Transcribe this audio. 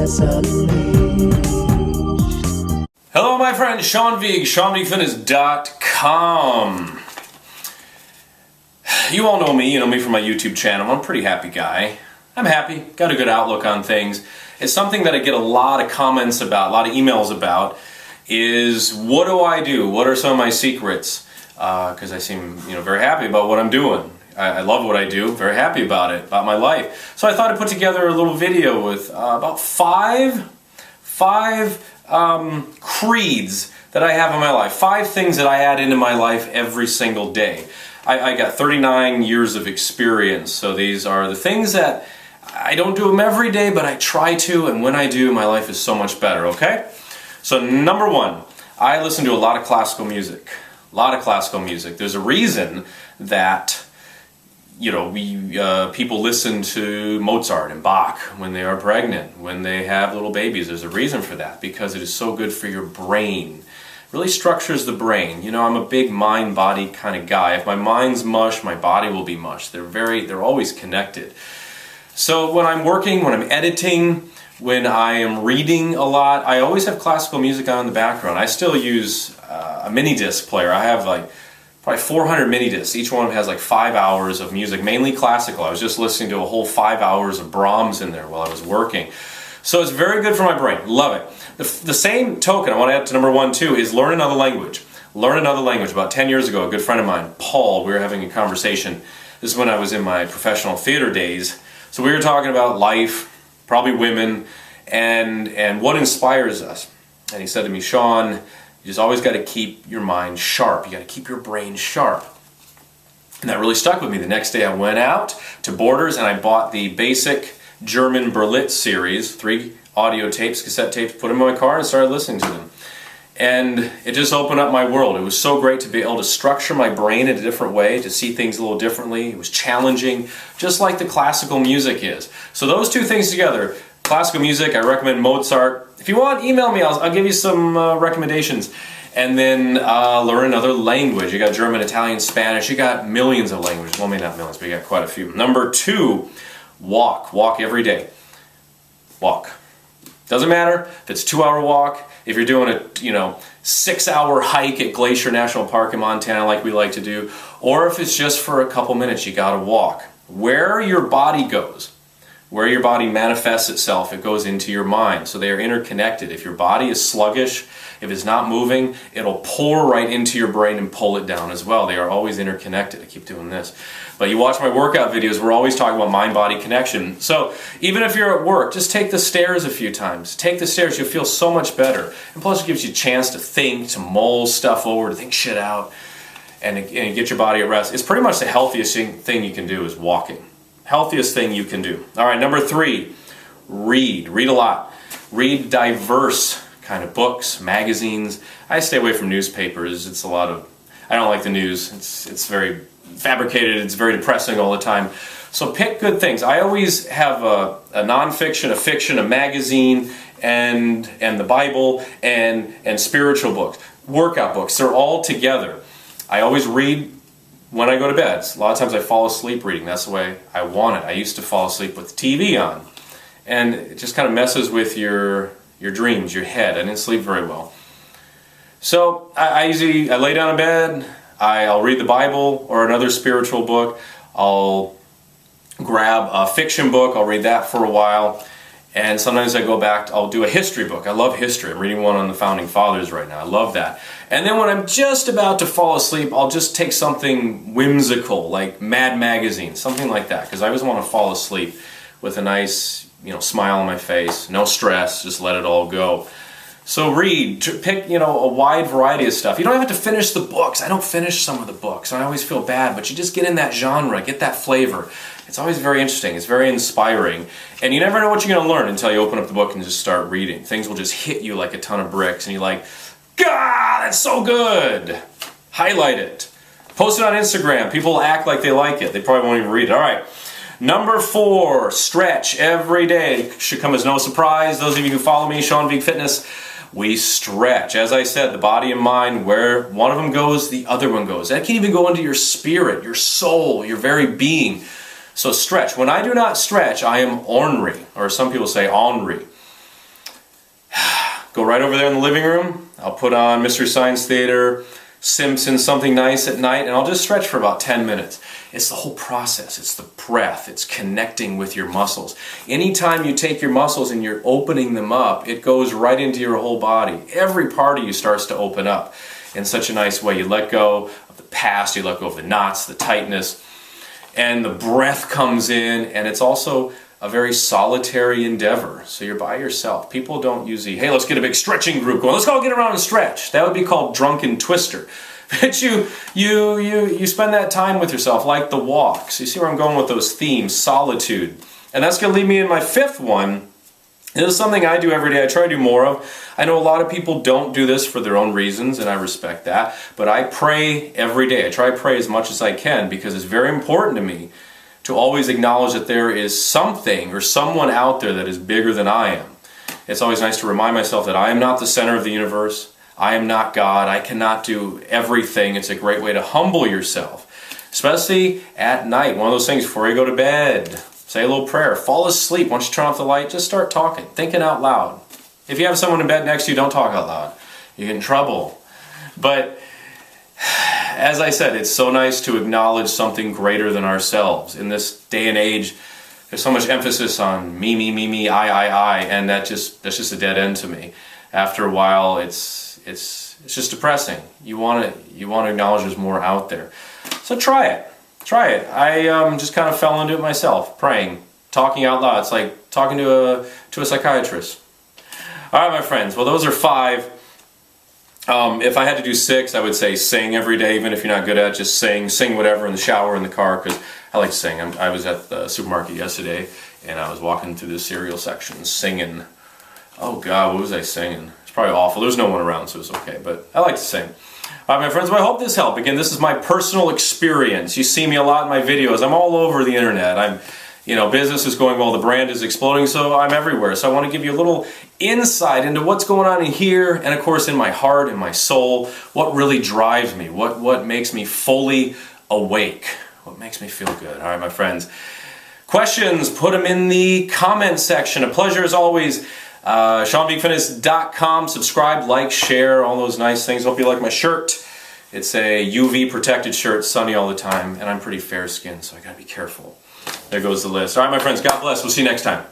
Fitness Unleashed. Hello my friend, Sean Vigue, SeanVigueFitness.com. You all know me, from my YouTube channel. I'm a pretty happy guy. I'm happy, got a good outlook on things. It's something that I get a lot of comments about, a lot of emails about, is what do I do? What are some of my secrets? Because I seem, very happy about what I'm doing. I love what I do, very happy about it, about my life. So I thought I'd put together a little video with about five creeds that I have in my life. 5 things that I add into my life every single day. I got 39 years of experience, so these are the things that I don't do them every day, but I try to, and when I do, my life is so much better, okay? So number 1, I listen to a lot of classical music. A lot of classical music. There's a reason that people listen to Mozart and Bach when they are pregnant, when they have little babies. There's a reason for that, because it is so good for your brain. It really structures the brain. I'm a big mind-body kind of guy. If my mind's mush, my body will be mush. They're always connected. So when I'm working, when I'm editing, when I am reading a lot, I always have classical music on in the background. I still use a mini disc player. I have probably 400 mini discs. Each one has 5 hours of music, mainly classical. I was just listening to a whole 5 hours of Brahms in there while I was working. So it's very good for my brain. Love it. The same token I want to add to number 1 too is learn another language. Learn another language. About 10 years ago, a good friend of mine, Paul, we were having a conversation. This is when I was in my professional theater days. So we were talking about life, probably women, and what inspires us. And he said to me, Sean, you just always got to keep your mind sharp. You got to keep your brain sharp. And that really stuck with me. The next day I went out to Borders and I bought the basic German Berlitz series, 3 audio tapes, cassette tapes, put them in my car and started listening to them. And it just opened up my world. It was so great to be able to structure my brain in a different way, to see things a little differently. It was challenging, just like the classical music is. So those 2 things together, classical music, I recommend Mozart. If you want, email me, I'll give you some recommendations. And then learn another language. You got German, Italian, Spanish, you got millions of languages. Well, maybe not millions, but you got quite a few. Number 2, walk. Walk every day. Walk. Doesn't matter if it's a 2-hour walk, if you're doing a 6-hour hike at Glacier National Park in Montana like we like to do, or if it's just for a couple minutes, you gotta walk. Where your body goes, where your body manifests itself, it goes into your mind. So they are interconnected. If your body is sluggish, if it's not moving, it'll pour right into your brain and pull it down as well. They are always interconnected. I keep doing this. But you watch my workout videos, we're always talking about mind-body connection. So even if you're at work, just take the stairs a few times. Take the stairs, you'll feel so much better. And plus it gives you a chance to think, to mull stuff over, to think shit out, and get your body at rest. It's pretty much the healthiest thing you can do is walking. Healthiest thing you can do. All right, number 3, read. Read a lot. Read diverse kind of books, magazines. I stay away from newspapers. It's I don't like the news. It's very fabricated. It's very depressing all the time. So pick good things. I always have a nonfiction, a fiction, a magazine, and the Bible, and spiritual books, workout books. They're all together. I always read when I go to bed. A lot of times I fall asleep reading. That's the way I want it. I used to fall asleep with the TV on. And it just kind of messes with your dreams, your head. I didn't sleep very well. So I lay down in bed, I'll read the Bible or another spiritual book. I'll grab a fiction book, I'll read that for a while. And sometimes I go back, I'll do a history book. I love history. I'm reading one on the Founding Fathers right now. I love that. And then when I'm just about to fall asleep, I'll just take something whimsical, like Mad Magazine, something like that. Because I always want to fall asleep with a nice, smile on my face, no stress, just let it all go. So read, pick, a wide variety of stuff. You don't have to finish the books. I don't finish some of the books. I always feel bad, but you just get in that genre, get that flavor. It's always very interesting. It's very inspiring. And you never know what you're going to learn until you open up the book and just start reading. Things will just hit you like a ton of bricks, and you're like, God, that's so good. Highlight it. Post it on Instagram. People act like they like it. They probably won't even read it. All right. Number 4, stretch every day. Should come as no surprise. Those of you who follow me, Sean Vigue Fitness, we stretch. As I said, the body and mind, where one of them goes, the other one goes. That can even go into your spirit, your soul, your very being. So stretch. When I do not stretch, I am ornery, or some people say ornery. go right over there in the living room. I'll put on Mystery Science Theater, Simpsons, something nice at night, and I'll just stretch for about 10 minutes. It's the whole process. It's the breath. It's connecting with your muscles. Anytime you take your muscles and you're opening them up, it goes right into your whole body. Every part of you starts to open up in such a nice way. You let go of the past, you let go of the knots, the tightness, and the breath comes in, and it's also a very solitary endeavor. So you're by yourself. People don't usually, hey, let's get a big stretching group going. Let's all get around and stretch. That would be called drunken twister. But you spend that time with yourself, like the walk. So you see where I'm going with those themes, solitude. And that's going to lead me in my fifth one. This is something I do every day. I try to do more of. I know a lot of people don't do this for their own reasons, and I respect that. But I pray every day. I try to pray as much as I can because it's very important to me to always acknowledge that there is something or someone out there that is bigger than I am. It's always nice to remind myself that I am not the center of the universe. I am not God. I cannot do everything. It's a great way to humble yourself, especially at night. One of those things before you go to bed. Say a little prayer. Fall asleep. Once you turn off the light, just start talking, thinking out loud. If you have someone in bed next to you, don't talk out loud. You get in trouble. But as I said, it's so nice to acknowledge something greater than ourselves. In this day and age, there's so much emphasis on me, I, and that's just a dead end to me. After a while, it's just depressing. You want to acknowledge there's more out there. So try it. Try it. I just kind of fell into it myself, praying, talking out loud. It's like talking to a psychiatrist. All right, my friends. Well, those are 5. If I had to do 6, I would say sing every day, even if you're not good at it. Just sing whatever in the shower, in the car, because I like to sing. I was at the supermarket yesterday, and I was walking through the cereal section singing. Oh God, what was I singing? It's probably awful. There's no one around, so it's okay, but I like to sing. All right, my friends, well, I hope this helped. Again, this is my personal experience. You see me a lot in my videos. I'm all over the internet. Business is going well, the brand is exploding, so I'm everywhere. So I want to give you a little insight into what's going on in here, and of course in my heart and my soul, what really drives me, what makes me fully awake, what makes me feel good. All right, my friends. Questions, put them in the comment section. A pleasure as always. SeanVigueFitness.com. Subscribe, like, share, all those nice things. Hope you like my shirt. It's a UV protected shirt, sunny all the time, and I'm pretty fair skinned, so I gotta be careful. There goes the list. All right, my friends, God bless. We'll see you next time.